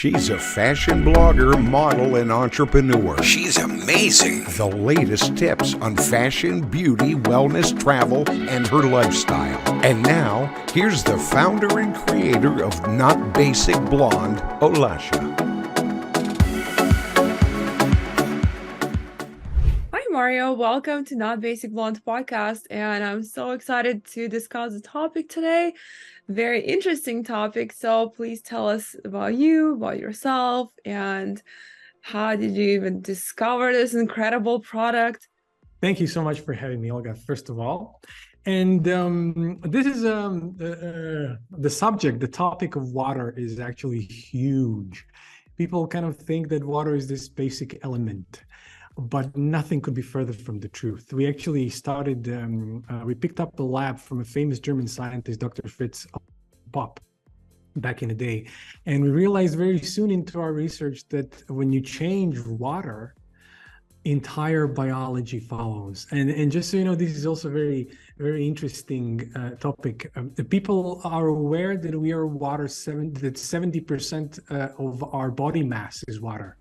She's a fashion blogger, model, and entrepreneur. She's amazing. The latest tips on fashion, beauty, wellness, travel, and her lifestyle. And now, here's the founder and creator of Not Basic Blonde, Olasha. Hi, Mario. Welcome to Not Basic Blonde podcast. And I'm so excited to discuss the topic today. Very interesting topic. So please tell us about you, about yourself, and how did you even discover this incredible product? Thank you so much for having me, Olga, first of all. And this is the subject, the topic of water is actually huge. People kind of think that water is this basic element, but nothing could be further from the truth. We actually started, we picked up a lab from a famous German scientist, Dr. Fritz Popp, back in the day. And we realized very soon into our research that when you change water, entire biology follows. And just so you know, this is also very, very interesting topic. The people are aware that we are water, that 70% of our body mass is water.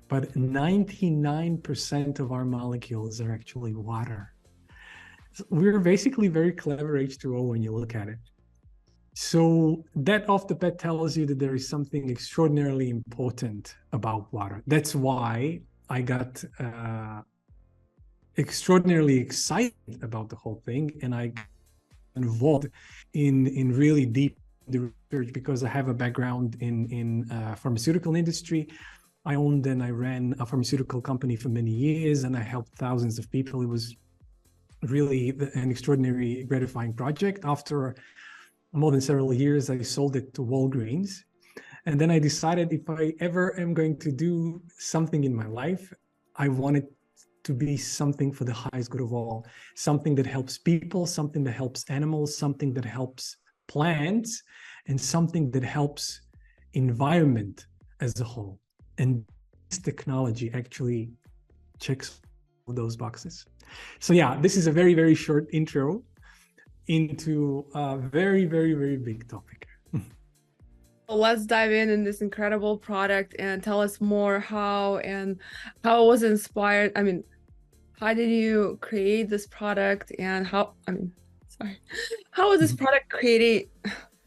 But 99% of our molecules are actually water. So we're basically very clever H2O when you look at it. So that off the bat tells you that there is something extraordinarily important about water. That's why I got extraordinarily excited about the whole thing, and I got involved in really deep research because I have a background in pharmaceutical industry. I owned and I ran a pharmaceutical company for many years, and I helped thousands of people. It was really an extraordinary, gratifying project. After more than several years, I sold it to Walgreens. And then I decided if I ever am going to do something in my life, I want it to be something for the highest good of all, something that helps people, something that helps animals, something that helps plants, and something that helps environment as a whole. And this technology actually checks all those boxes. So yeah, this is a very, very short intro into a very, very, very big topic. Let's dive in this incredible product and tell us more how it was inspired. I mean, how did you create this product and how was this product created?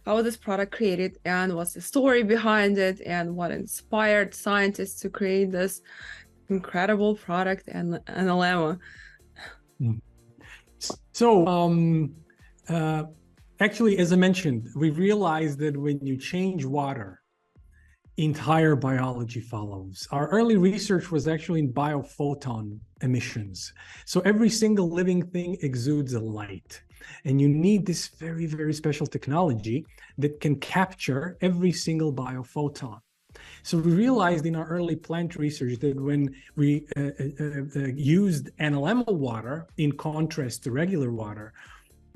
How was this product created and what's the story behind it and what inspired scientists to create this incredible product and Analemma? So actually, as I mentioned, we realized that when you change water, entire biology follows. Our early research was actually in biophoton emissions. So every single living thing exudes a light. And you need this very, very special technology that can capture every single biophoton. So we realized in our early plant research that when we used Analemma water in contrast to regular water,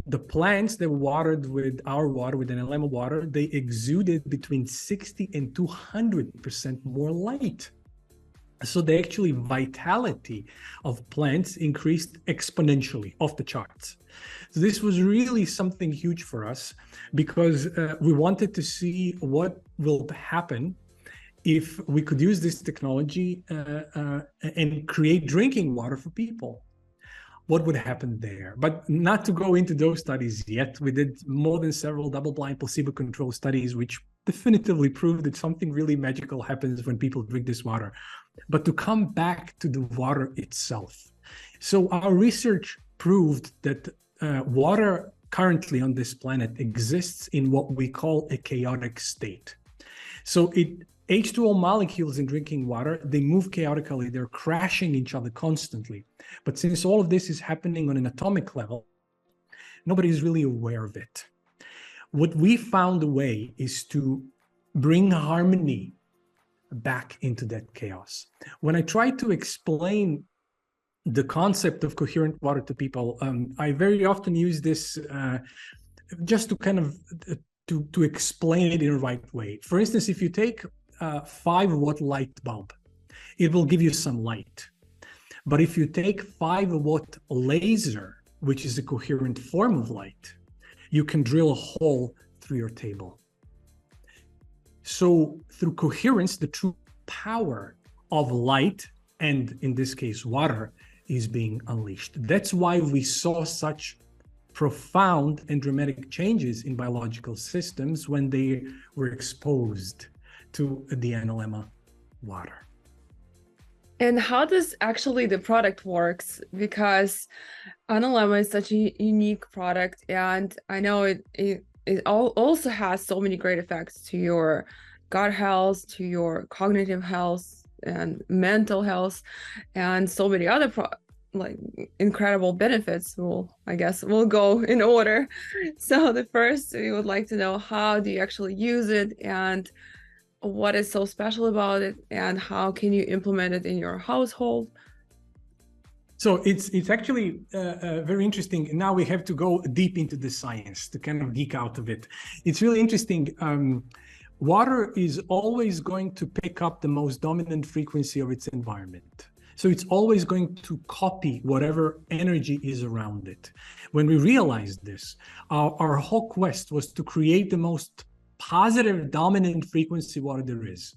the plants that watered with our water, with Analemma water, they exuded between 60 and 200% more light. So the actually vitality of plants increased exponentially, off the charts. So this was really something huge for us because we wanted to see what will happen if we could use this technology and create drinking water for people. What would happen there? But not to go into those studies yet. We did more than several double-blind placebo-controlled studies, which definitively proved that something really magical happens when people drink this water. But to come back to the water itself. So our research proved that water currently on this planet exists in what we call a chaotic state. So H2O molecules in drinking water, they move chaotically, they're crashing each other constantly. But since all of this is happening on an atomic level, nobody is really aware of it. What we found a way is to bring harmony back into that chaos. When I try to explain the concept of coherent water to people, I very often use this just to kind of to explain it in the right way. For instance, if you take a 5-watt light bulb, it will give you some light. But if you take 5-watt laser, which is a coherent form of light, you can drill a hole through your table. So through coherence, the true power of light, and in this case, water, is being unleashed. That's why we saw such profound and dramatic changes in biological systems when they were exposed to the Analemma water. And how does actually the product works? Because Analemma is such a unique product, and I know it also has so many great effects to your gut health, to your cognitive health, and mental health, and so many other like incredible benefits. I guess we'll go in order. So the first, we would like to know, how do you actually use it, and what is so special about it, and how can you implement it in your household? So it's actually very interesting. Now we have to go deep into the science to kind of geek out of it. It's really interesting. Water is always going to pick up the most dominant frequency of its environment. So it's always going to copy whatever energy is around it. When we realized this, our whole quest was to create the most positive dominant frequency water there is.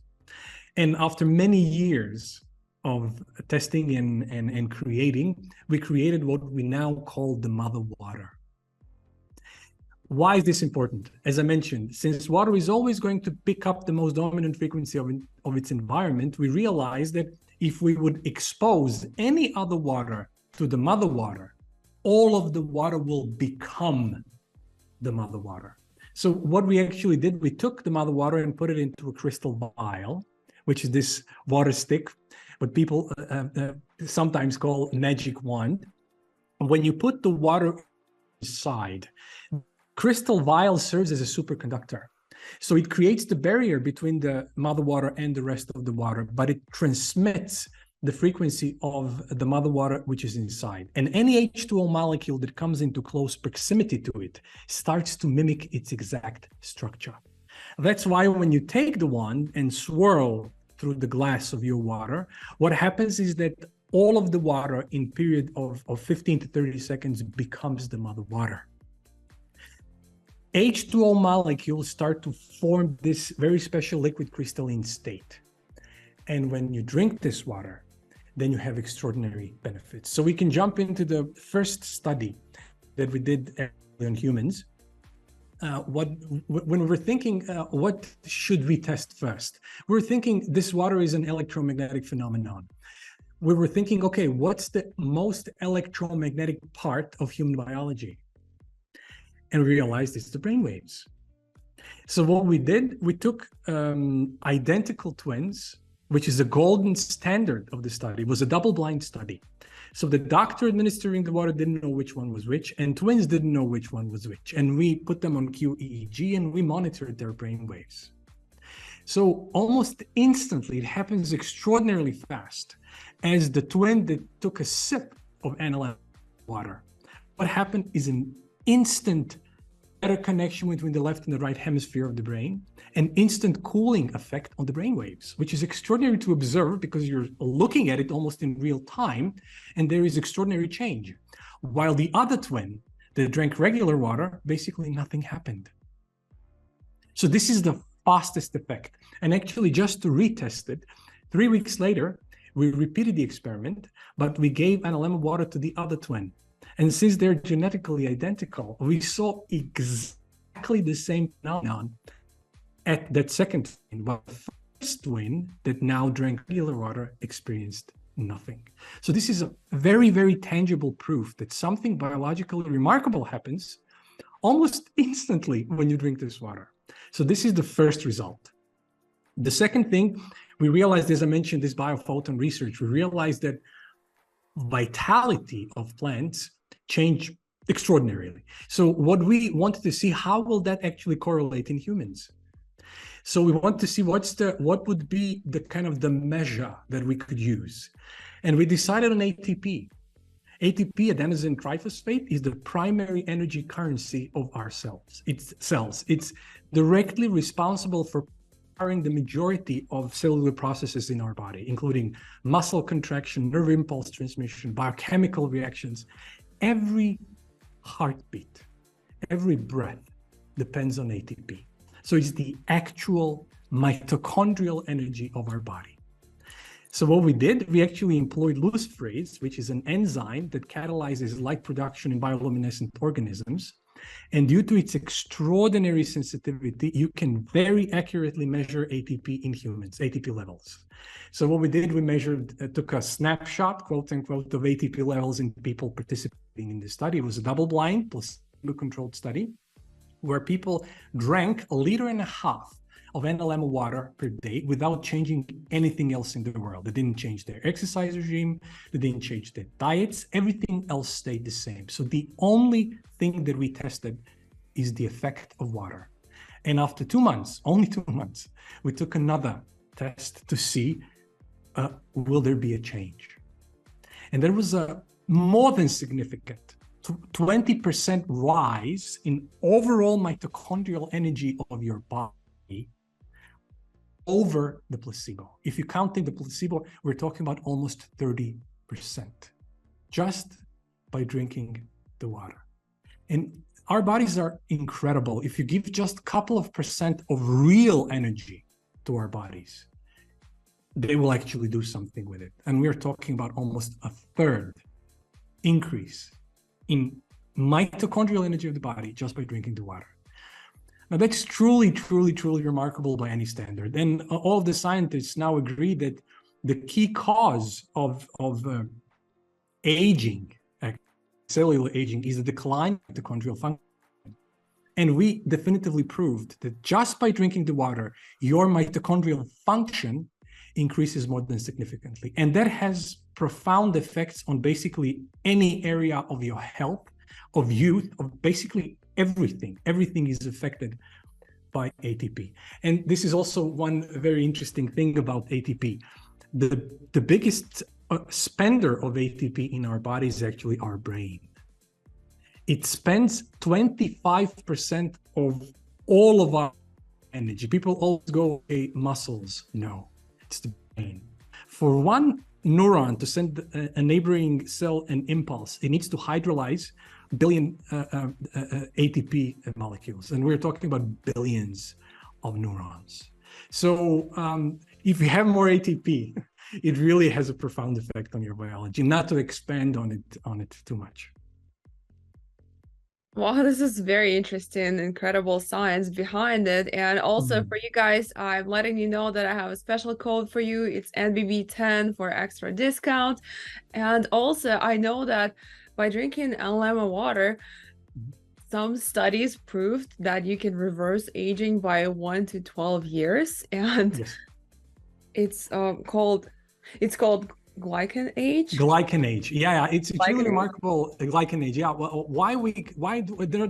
And after many years of testing and creating, we created what we now call the mother water. Why is this important? As I mentioned, since water is always going to pick up the most dominant frequency of its environment, we realized that if we would expose any other water to the mother water, all of the water will become the mother water. So what we actually did, we took the mother water and put it into a crystal vial, which is this water stick, what people sometimes call magic wand. When you put the water inside, crystal vial serves as a superconductor. So it creates the barrier between the mother water and the rest of the water, but it transmits the frequency of the mother water which is inside. And any H2O molecule that comes into close proximity to it starts to mimic its exact structure. That's why when you take the wand and swirl through the glass of your water, what happens is that all of the water in period of 15 to 30 seconds becomes the mother water. H2O molecules start to form this very special liquid crystalline state. And when you drink this water, then you have extraordinary benefits. So we can jump into the first study that we did on humans. When we were thinking, what should we test first? We were thinking this water is an electromagnetic phenomenon. We were thinking, okay, what's the most electromagnetic part of human biology? And we realized it's the brainwaves. So what we did, we took identical twins, which is the golden standard of the study. It was a double-blind study. So the doctor administering the water didn't know which one was which, and twins didn't know which one was which. And we put them on QEEG, and we monitored their brainwaves. So almost instantly, it happens extraordinarily fast. As the twin that took a sip of Analemma water, what happened is an instant better connection between the left and the right hemisphere of the brain, an instant cooling effect on the brain waves, which is extraordinary to observe because you're looking at it almost in real time, and there is extraordinary change. While the other twin that drank regular water, basically nothing happened. So this is the fastest effect. And actually, just to retest it, 3 weeks later, we repeated the experiment, but we gave Analemma water to the other twin. And since they're genetically identical, we saw exactly the same phenomenon at that second twin, but the first twin that now drank regular water experienced nothing. So this is a very, very tangible proof that something biologically remarkable happens almost instantly when you drink this water. So this is the first result. The second thing, we realized, as I mentioned, this biophoton research, we realized that vitality of plants change extraordinarily. So what we wanted to see, how will that actually correlate in humans? So we want to see what would be the kind of the measure that we could use. And we decided on ATP. ATP, adenosine triphosphate, is the primary energy currency of our cells. It's directly responsible for powering the majority of cellular processes in our body, including muscle contraction, nerve impulse transmission, biochemical reactions. Every heartbeat, every breath depends on ATP. So it's the actual mitochondrial energy of our body. So what we did, we actually employed luciferase, which is an enzyme that catalyzes light production in bioluminescent organisms. And due to its extraordinary sensitivity, you can very accurately measure ATP in humans, ATP levels. So what we did, we measured, took a snapshot, quote unquote, of ATP levels in people participating in the study. It was a double-blind, placebo-controlled study where people drank 1.5 liters of Analemma water per day without changing anything else in the world. They didn't change their exercise regime, they didn't change their diets, everything else stayed the same. So the only thing that we tested is the effect of water. And after 2 months, only 2 months, we took another test to see, will there be a change? And there was a more than significant 20% rise in overall mitochondrial energy of your body over the placebo. If you count in the placebo, we're talking about almost 30%, just by drinking the water. And our bodies are incredible. If you give just a couple of percent of real energy to our bodies, they will actually do something with it. And we're talking about almost a third increase in mitochondrial energy of the body just by drinking the water. Now, that's truly, truly, truly remarkable by any standard. And all of the scientists now agree that the key cause of aging, cellular aging, is the decline of mitochondrial function. And we definitively proved that just by drinking the water, your mitochondrial function increases more than significantly. And that has profound effects on basically any area of your health, of youth, of basically everything. Everything is affected by ATP. And this is also one very interesting thing about ATP. The biggest spender of ATP in our body is actually our brain. It spends 25% of all of our energy. People always go, hey, muscles. No, it's the brain. For one neuron to send a neighboring cell an impulse, it needs to hydrolyze billion ATP molecules, and we're talking about billions of neurons. So if you have more ATP, it really has a profound effect on your biology. Not to expand on it too much. Wow, this is very interesting, incredible science behind it. And also for you guys, I'm letting you know that I have a special code for you. It's NBB10 for extra discount. And also, I know that by drinking Analemma water, some studies proved that you can reverse aging by 1 to 12 years. And Yes. it's called glycan age. Glycan age, yeah, it's really Glycan age. remarkable. Glycan age, yeah. Well,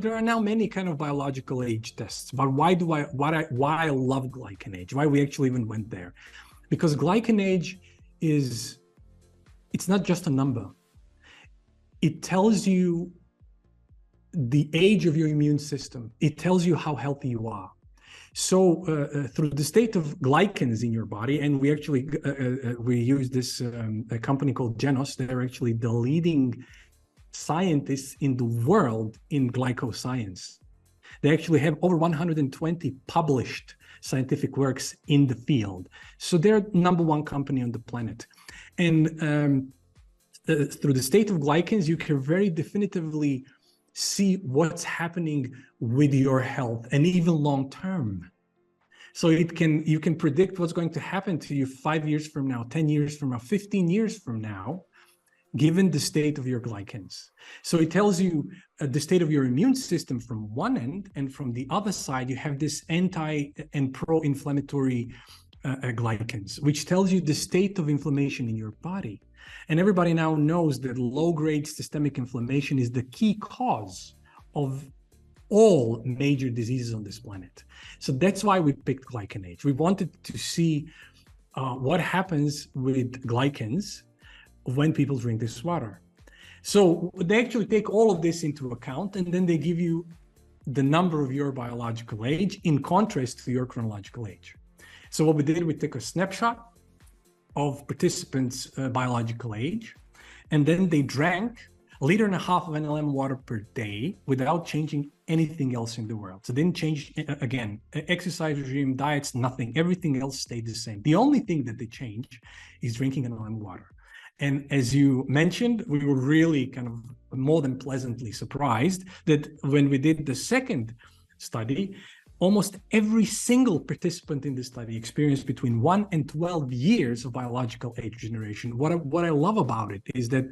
there are now many kind of biological age tests, but why I love glycan age? Why we actually even went there? Because glycan age it's not just a number. It tells you the age of your immune system. It tells you how healthy you are. So through the state of glycans in your body, and we actually we use this a company called Genos. They're actually the leading scientists in the world in glycoscience. They actually have over 120 published scientific works in the field. So they're #1 company on the planet. And through the state of glycans, you can very definitively see what's happening with your health, and even long term. So you can predict what's going to happen to you 5 years from now, 10 years from now, 15 years from now, given the state of your glycans. So it tells you the state of your immune system from one end, and from the other side, you have this anti and pro-inflammatory glycans, which tells you the state of inflammation in your body. And everybody now knows that low-grade systemic inflammation is the key cause of all major diseases on this planet. So that's why we picked glycan age. We wanted to see what happens with glycans when people drink this water. So they actually take all of this into account, and then they give you the number of your biological age in contrast to your chronological age. So what we did, we took a snapshot of participants' biological age, and then they drank 1.5 liters of Analemma water per day without changing anything else in the world. So didn't change, again, exercise regime, diets, nothing. Everything else stayed the same. The only thing that they changed is drinking Analemma water. And as you mentioned, we were really kind of more than pleasantly surprised that when we did the second study, almost every single participant in the study experienced between 1 and 12 years of biological age regeneration. What I love about it is that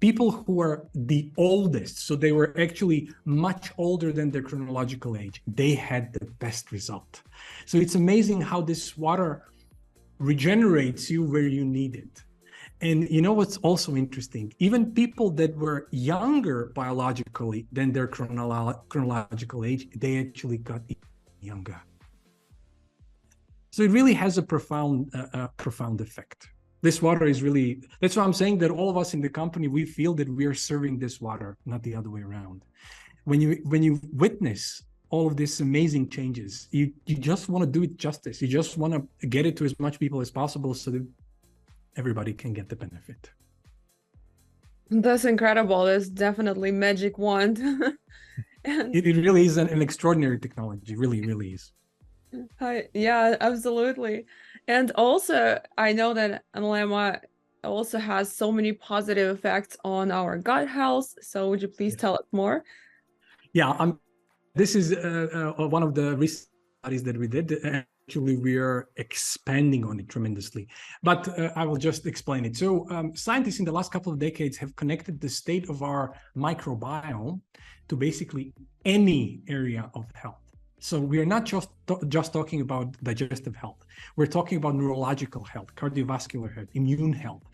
people who are the oldest, so they were actually much older than their chronological age, they had the best result. So it's amazing how this water regenerates you where you need it. And you know what's also interesting? Even people that were younger biologically than their chronological age, they actually got younger. So it really has a profound effect. This water is really, that's why I'm saying that all of us in the company, we feel that we are serving this water, not the other way around. When you witness all of these amazing changes, you just want to do it justice. You just want to get it to as much people as possible so that everybody can get the benefit. That's incredible. That's definitely magic wand. And it really is an extraordinary technology. Really, really is. Yeah, absolutely. And also, I know that Analemma also has so many positive effects on our gut health. So would you please tell us more? Yeah, this is one of the recent studies that we did. Actually, we are expanding on it tremendously, but I will just explain it. So scientists in the last couple of decades have connected the state of our microbiome to basically any area of health. So we are not just talking about digestive health. We're talking about neurological health, cardiovascular health, immune health,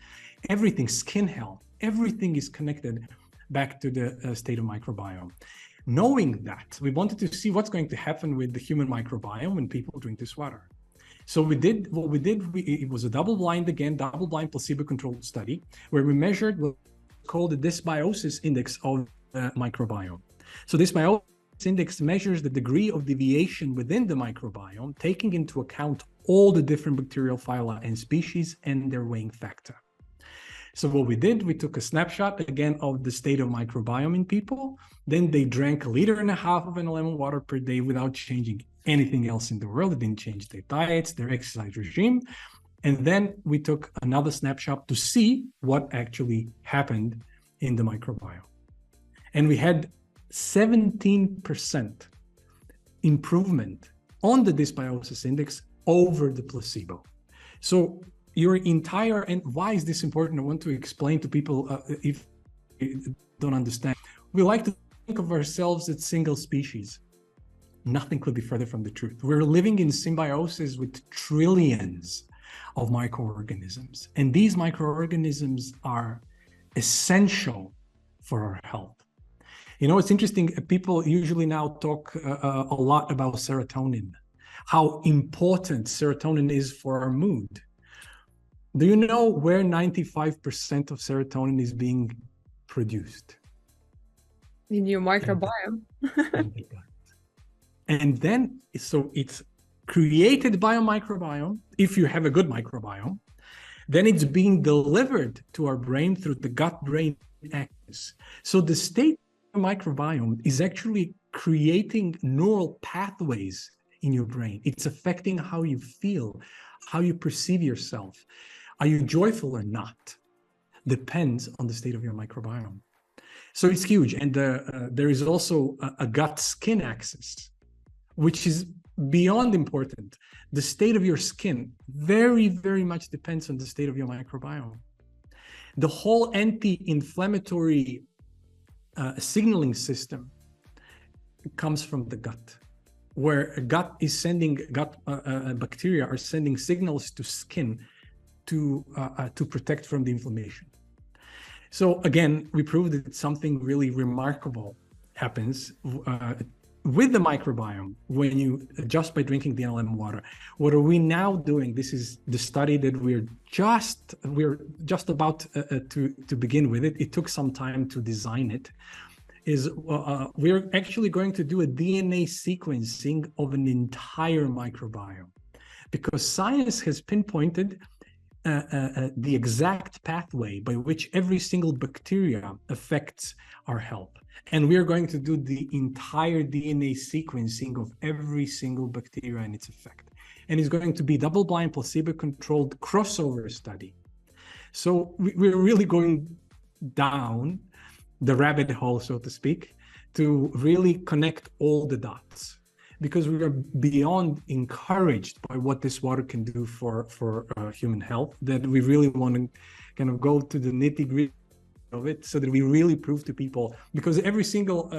everything, skin health, everything is connected back to the state of microbiome. Knowing that, we wanted to see what's going to happen with the human microbiome when people drink this water. So it was a double-blind placebo-controlled study where we measured what's called the dysbiosis index of the microbiome. So this dysbiosis index measures the degree of deviation within the microbiome, taking into account all the different bacterial phyla and species and their weighing factor. So what we did, we took a snapshot again of the state of microbiome in people. Then they drank 1.5 liters of Analemma water per day without changing anything else in the world. They didn't change their diets, their exercise regime. And then we took another snapshot to see what actually happened in the microbiome. And we had 17% improvement on the dysbiosis index over the placebo. So your entire, and why is this important? I want to explain to people if they don't understand. We like to think of ourselves as single species. Nothing could be further from the truth. We're living in symbiosis with trillions of microorganisms. And these microorganisms are essential for our health. You know, it's interesting, people usually now talk a lot about serotonin, how important serotonin is for our mood. Do you know where 95% of serotonin is being produced? In your microbiome. And then, so it's created by a microbiome. If you have a good microbiome, then it's being delivered to our brain through the gut-brain axis. So the state of the microbiome is actually creating neural pathways in your brain. It's affecting how you feel, how you perceive yourself. Are you joyful or not? Depends on the state of your microbiome. So it's huge. And there is also a gut-skin axis, which is beyond important. The state of your skin very, very much depends on the state of your microbiome. The whole anti-inflammatory signaling system comes from the gut, where gut is sending, bacteria are sending signals to skin to protect from the inflammation. So again, we proved that something really remarkable happens with the microbiome when you just by drinking the Analemma water. What are we now doing? This is the study that we're just about to begin with it. It took some time to design it. We're actually going to do a DNA sequencing of an entire microbiome, because science has pinpointed the exact pathway by which every single bacteria affects our health. And we're going to do the entire DNA sequencing of every single bacteria and its effect. And it's going to be double-blind, placebo-controlled crossover study. So we're really going down the rabbit hole, so to speak, to really connect all the dots, because we are beyond encouraged by what this water can do for human health, that we really want to kind of go to the nitty-gritty of it, so that we really prove to people, because every single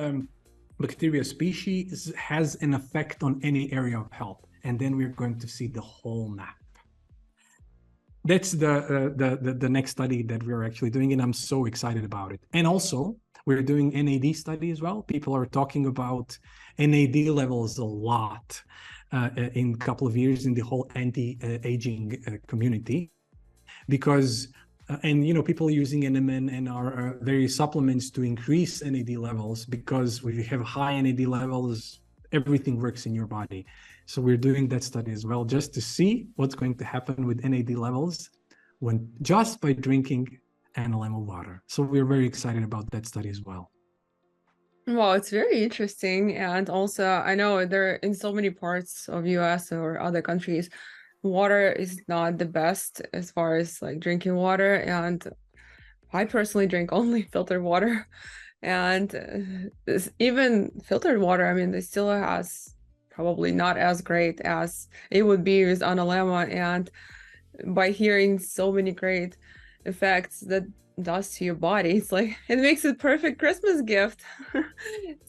bacteria species has an effect on any area of health, and then we're going to see the whole map. That's the next study that we're actually doing, and I'm so excited about it. And also, we're doing NAD study as well. People are talking about NAD levels a lot in a couple of years in the whole anti-aging community, because and people are using NMN and our various supplements to increase NAD levels, because when you have high NAD levels, everything works in your body. So we're doing that study as well, just to see what's going to happen with NAD levels when just by drinking Analemma water. So we're very excited about that study as well. Well, it's very interesting. And also, I know there in so many parts of US or other countries, water is not the best as far as like drinking water. And I personally drink only filtered water. And even filtered water, I mean, it still has probably not as great as it would be with Analemma. And by hearing so many great effects that does to your body, it's like it makes it perfect Christmas gift.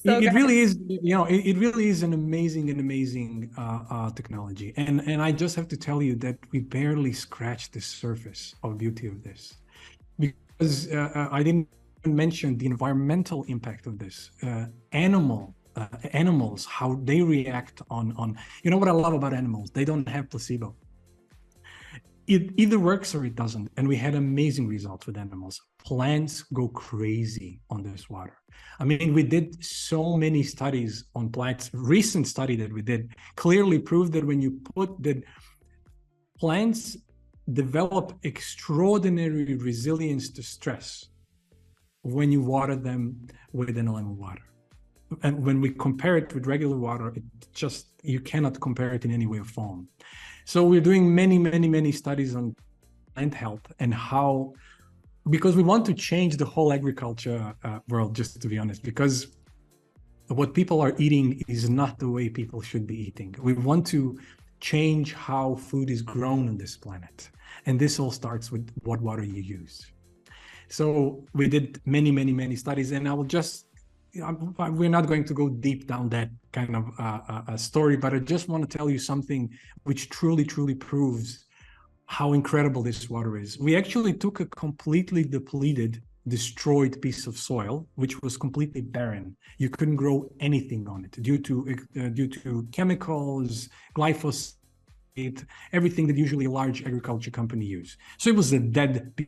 So it really is, it really is an amazing technology, and I just have to tell you that we barely scratched the surface of beauty of this, because I didn't mention the environmental impact of this. Animals, how they react on what I love about animals, they don't have placebo. It either works or it doesn't, and we had amazing results with animals. Plants go crazy on this water. I mean, we did so many studies on plants. Recent study that we did clearly proved that when you put that, plants develop extraordinary resilience to stress when you water them with Analemma water. And when we compare it with regular water, it just, you cannot compare it in any way or form. So we're doing many studies on plant health and how, because we want to change the whole agriculture world, just to be honest, because what people are eating is not the way people should be eating. We want to change how food is grown on this planet. And this all starts with what water you use. So we did many studies, and I will just, we're not going to go deep down that kind of story, but I just want to tell you something which truly proves how incredible this water is. We actually took a completely depleted, destroyed piece of soil, which was completely barren. You couldn't grow anything on it due to chemicals, glyphosate, everything that usually a large agriculture company use. So it was a dead piece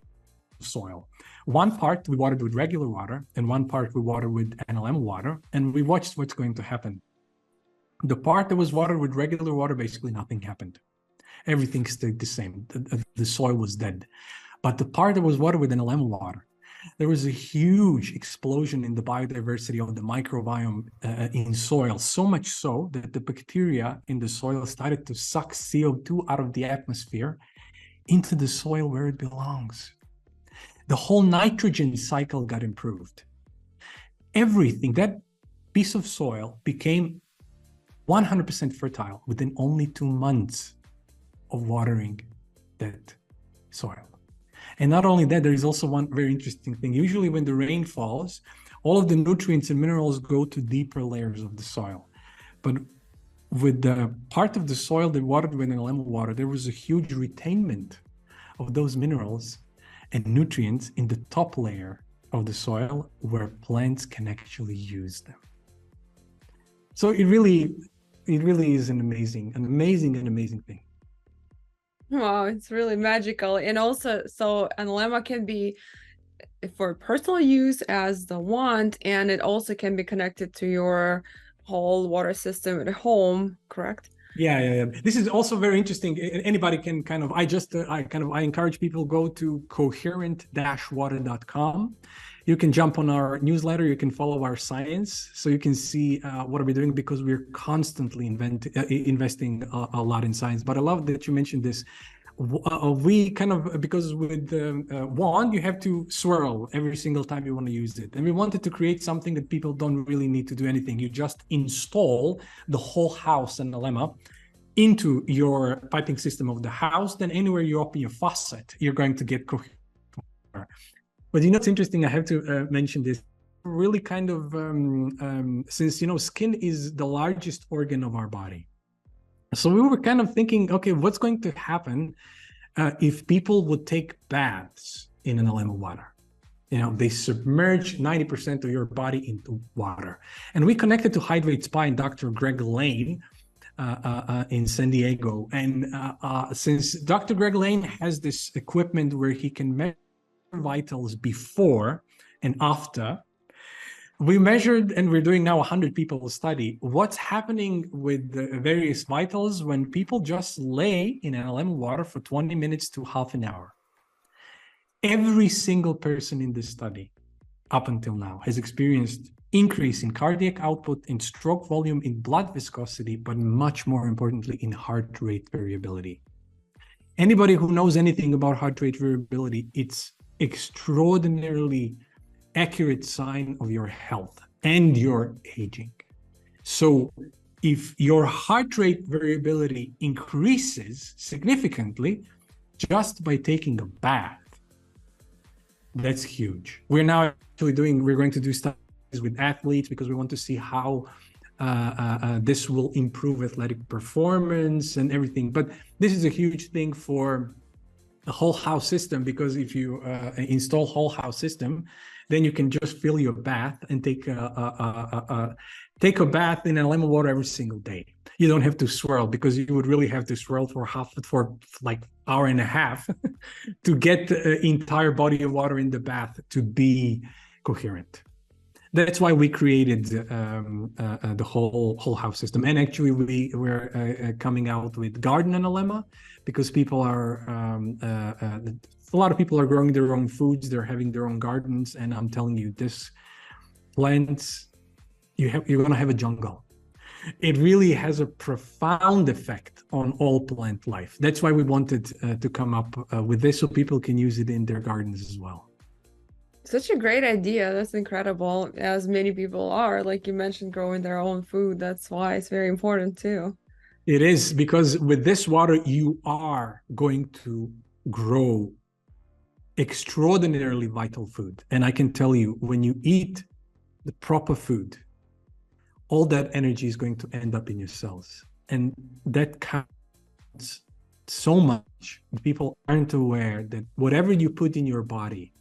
of soil. One part we watered with regular water, and one part we watered with Analemma water, and we watched what's going to happen. The part that was watered with regular water, basically nothing happened. Everything stayed the same. The soil was dead. But the part that was watered with Analemma water, there was a huge explosion in the biodiversity of the microbiome in soil, so much so that the bacteria in the soil started to suck CO2 out of the atmosphere into the soil where it belongs. The whole nitrogen cycle got improved. Everything, that piece of soil became 100% fertile within only 2 months of watering that soil. And not only that, there is also one very interesting thing. Usually when the rain falls, all of the nutrients and minerals go to deeper layers of the soil. But with the part of the soil that watered with Analemma water, there was a huge retainment of those minerals and nutrients in the top layer of the soil where plants can actually use them. So it really is an amazing thing. Wow, it's really magical. And also, so Analemma can be for personal use as the wand, and it also can be connected to your whole water system at home, correct? Yeah. This is also very interesting. Anybody can kind of, I encourage people go to coherent-water.com, You can jump on our newsletter. You can follow our science, so you can see what are we doing, because we're constantly investing a lot in science. But I love that you mentioned this. We kind of, because with wand, you have to swirl every single time you want to use it. And we wanted to create something that people don't really need to do anything. You just install the whole house Analemma into your piping system of the house. Then anywhere you open your faucet, you're going to get Coherent water. But you know, it's interesting, I have to mention this. Really kind of, since, you know, skin is the largest organ of our body. So we were kind of thinking, okay, what's going to happen if people would take baths in Analemma water? You know, they submerge 90% of your body into water. And we connected to Hydrate Spa and Dr. Greg Lane in San Diego. And since Dr. Greg Lane has this equipment where he can measure vitals before and after, we measured, and we're doing now 100 people study, what's happening with the various vitals when people just lay in Analemma water for 20 minutes to half an hour. Every single person in this study up until now has experienced increase in cardiac output, in stroke volume, in blood viscosity, but much more importantly, in heart rate variability. Anybody who knows anything about heart rate variability, it's extraordinarily accurate sign of your health and your aging. So if your heart rate variability increases significantly just by taking a bath, that's huge. We're now actually we're going to do studies with athletes because we want to see how this will improve athletic performance and everything. But this is a huge thing for the whole house system, because if you install whole house system, then you can just fill your bath and take a bath in Analemma water every single day. You don't have to swirl, because you would really have to swirl for like hour and a half to get the entire body of water in the bath to be coherent. That's why we created the whole house system. And actually, we're coming out with garden Analemma, because people are a lot of people are growing their own foods. They're having their own gardens, and I'm telling you, this plants, you're going to have a jungle. It really has a profound effect on all plant life. That's why we wanted to come up with this, so people can use it in their gardens as well. Such a great idea. That's incredible. As many people are, like you mentioned, growing their own food. That's why it's very important too. It is, because with this water, you are going to grow extraordinarily vital food. And I can tell you, when you eat the proper food, all that energy is going to end up in your cells. And that counts so much. People aren't aware that whatever you put in your body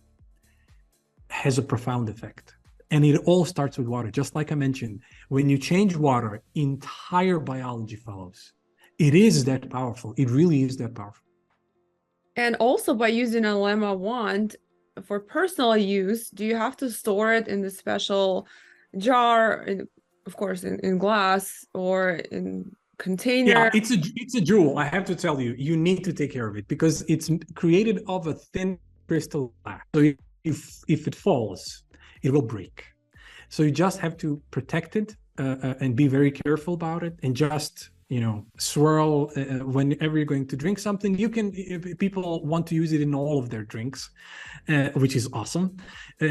has a profound effect. And it all starts with water. Just like I mentioned, when you change water, entire biology follows. It is that powerful. It really is that powerful. And also, by using a Analemma wand for personal use, do you have to store it in the special jar, of course, in glass or in container? Yeah, it's a jewel. I have to tell you, you need to take care of it, because it's created of a thin crystal glass. So if it falls, it will break. So you just have to protect it and be very careful about it, and just, you know, swirl whenever you're going to drink something. You can, if people want to use it in all of their drinks, which is awesome.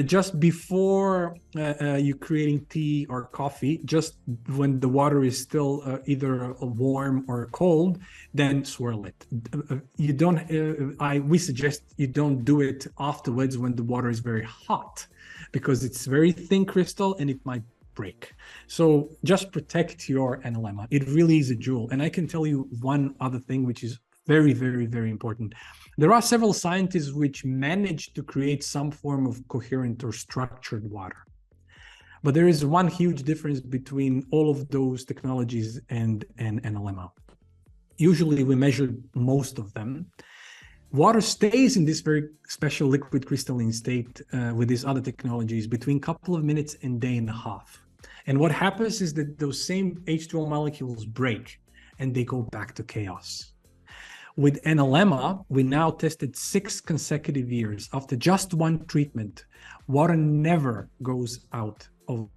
Just before you're creating tea or coffee, just when the water is still either warm or cold, then swirl it. You don't. We suggest you don't do it afterwards when the water is very hot, because it's very thin crystal and it might break. So just protect your Analemma. It really is a jewel. And I can tell you one other thing, which is very, very, very important. There are several scientists which managed to create some form of coherent or structured water. But there is one huge difference between all of those technologies and Analemma. Usually we measure most of them. Water stays in this very special liquid crystalline state with these other technologies between a couple of minutes and day and a half. And what happens is that those same H2O molecules break and they go back to chaos. With Analemma, we now tested 6 consecutive years. After just one treatment, water never goes out of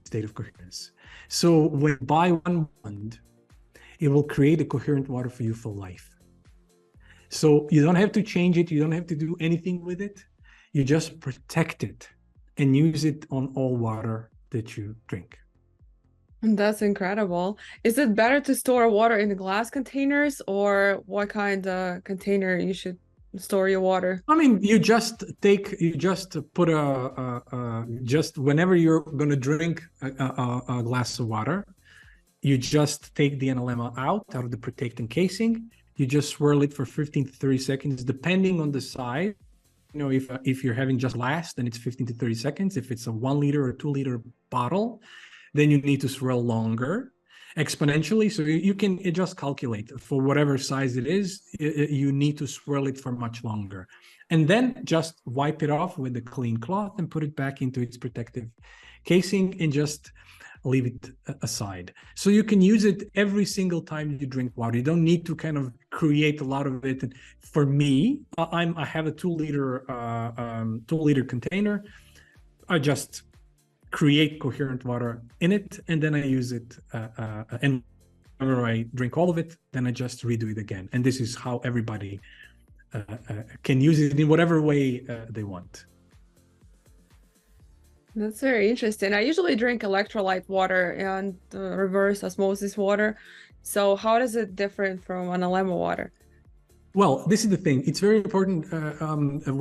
state of coherence. So when you buy one bond, it will create a coherent water for you for life. So you don't have to change it. You don't have to do anything with it. You just protect it and use it on all water that you drink. That's incredible. Is it better to store water in the glass containers, or what kind of container you should store your water? I mean, you just put just whenever you're going to drink a glass of water, you just take the Analemma out of the protecting casing. You just swirl it for 15 to 30 seconds, depending on the size. You know, if you're having just glass, then it's 15 to 30 seconds. If it's a 1 liter or 2 liter bottle, then you need to swirl longer, exponentially. So you can just calculate for whatever size it is, you need to swirl it for much longer. And then just wipe it off with a clean cloth and put it back into its protective casing and just leave it aside. So you can use it every single time you drink water. You don't need to kind of create a lot of it. And for me, I have a 2 liter container. I just create coherent water in it, and then I use it. And whenever I drink all of it, then I just redo it again. And this is how everybody can use it in whatever way they want. That's very interesting. I usually drink electrolyte water and reverse osmosis water. So how does it differ from Analemma water? Well, this is the thing. It's very important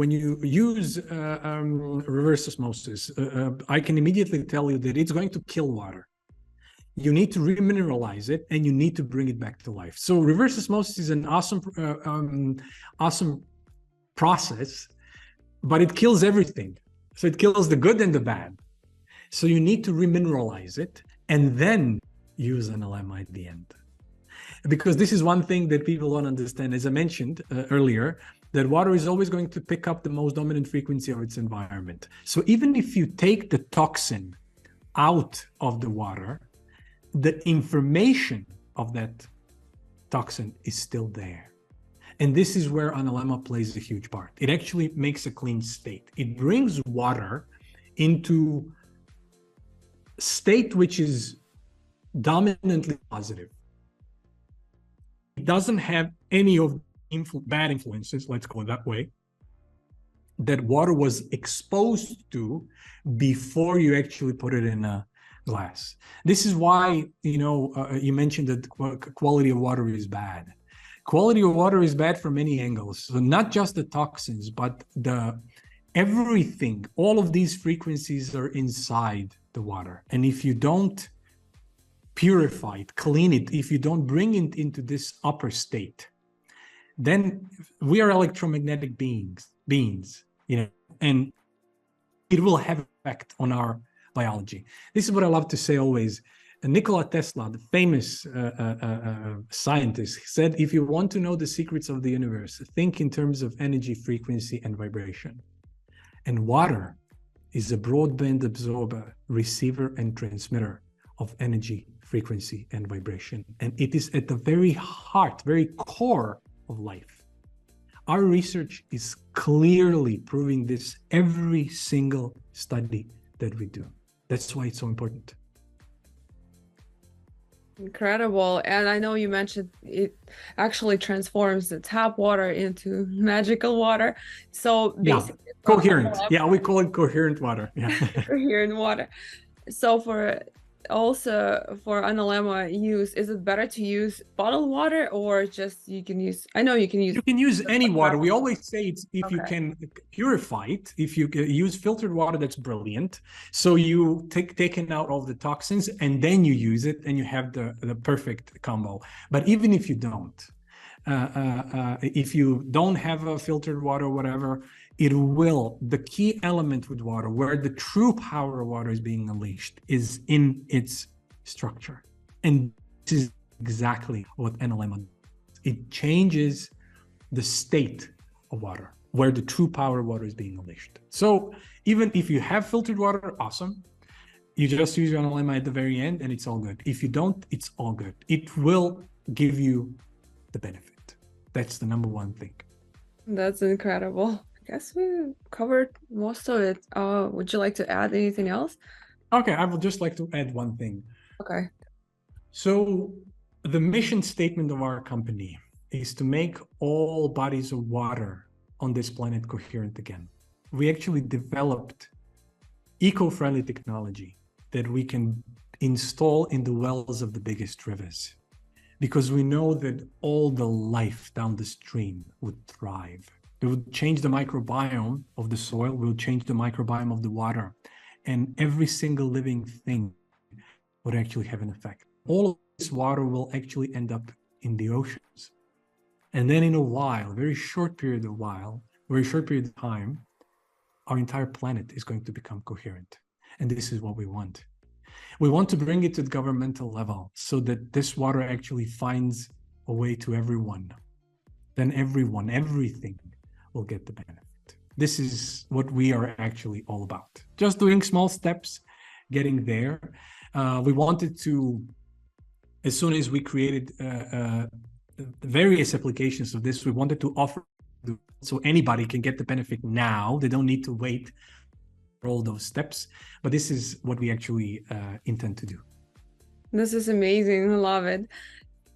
when you use reverse osmosis. I can immediately tell you that it's going to kill water. You need to remineralize it, and you need to bring it back to life. So reverse osmosis is an awesome process, but it kills everything. So it kills the good and the bad. So you need to remineralize it and then use Analemma at the end. Because this is one thing that people don't understand. As I mentioned earlier, that water is always going to pick up the most dominant frequency of its environment. So even if you take the toxin out of the water, the information of that toxin is still there. And this is where Analemma plays a huge part. It actually makes a clean state. It brings water into a state which is dominantly positive. It doesn't have any of bad influences, let's go that way, that water was exposed to before you actually put it in a glass. This is why, you mentioned that quality of water is bad. Quality of water is bad from many angles. So not just the toxins, but everything, all of these frequencies are inside the water. And if you don't purify it, clean it, if you don't bring it into this upper state, then we are electromagnetic beings, and it will have effect on our biology. This is what I love to say always. Nikola Tesla, the famous scientist, said, if you want to know the secrets of the universe, think in terms of energy, frequency, and vibration. And water is a broadband absorber, receiver, and transmitter of energy, frequency, and vibration. And it is at the very heart, very core of life. Our research is clearly proving this every single study that we do. That's why it's so important. Incredible. And I know you mentioned it actually transforms the tap water into magical water. So basically, yeah, coherent. Yeah, we call it coherent water. Yeah. Coherent water. So for Analemma use, is it better to use bottled water, or just you can use any water. We always say it's if you can purify it, if you use filtered water, that's brilliant. So you taken out all the toxins and then you use it and you have the perfect combo. But even if you don't, if you don't have a filtered water or whatever, the key element with water, where the true power of water is being unleashed, is in its structure. And this is exactly what Analemma does. It changes the state of water, where the true power of water is being unleashed. So even if you have filtered water, awesome. You just use your Analemma at the very end and it's all good. If you don't, it's all good. It will give you the benefit. That's the number one thing. That's incredible. I guess we covered most of it. Would you like to add anything else? Okay, I would just like to add one thing. Okay. So the mission statement of our company is to make all bodies of water on this planet coherent again. We actually developed eco-friendly technology that we can install in the wells of the biggest rivers, because we know that all the life down the stream would thrive. It would change the microbiome of the soil, will change the microbiome of the water, and every single living thing would actually have an effect. All of this water will actually end up in the oceans. And then in a while, a very short period of time, our entire planet is going to become coherent. And this is what we want. We want to bring it to the governmental level so that this water actually finds a way to everyone. Then everyone, everything will get the benefit. This is what we are actually all about. Just doing small steps, getting there. We wanted to, as soon as we created various applications of this, we wanted to offer so anybody can get the benefit now. They don't need to wait for all those steps, but this is what we actually intend to do. This is amazing. I love it.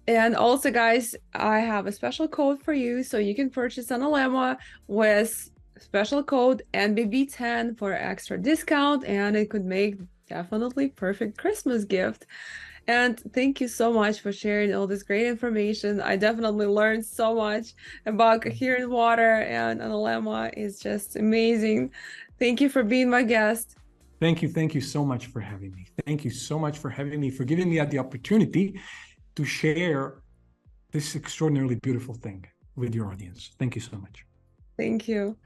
And also, guys, I have a special code for you, so you can purchase Analemma with special code NBB10 for extra discount, and it could make definitely perfect Christmas gift. And thank you so much for sharing all this great information. I definitely learned so much about coherent water, and Analemma is just amazing. Thank you for being my guest. Thank you. Thank you so much for having me. Thank you so much for having me, for giving me the opportunity to share this extraordinarily beautiful thing with your audience. Thank you so much. Thank you.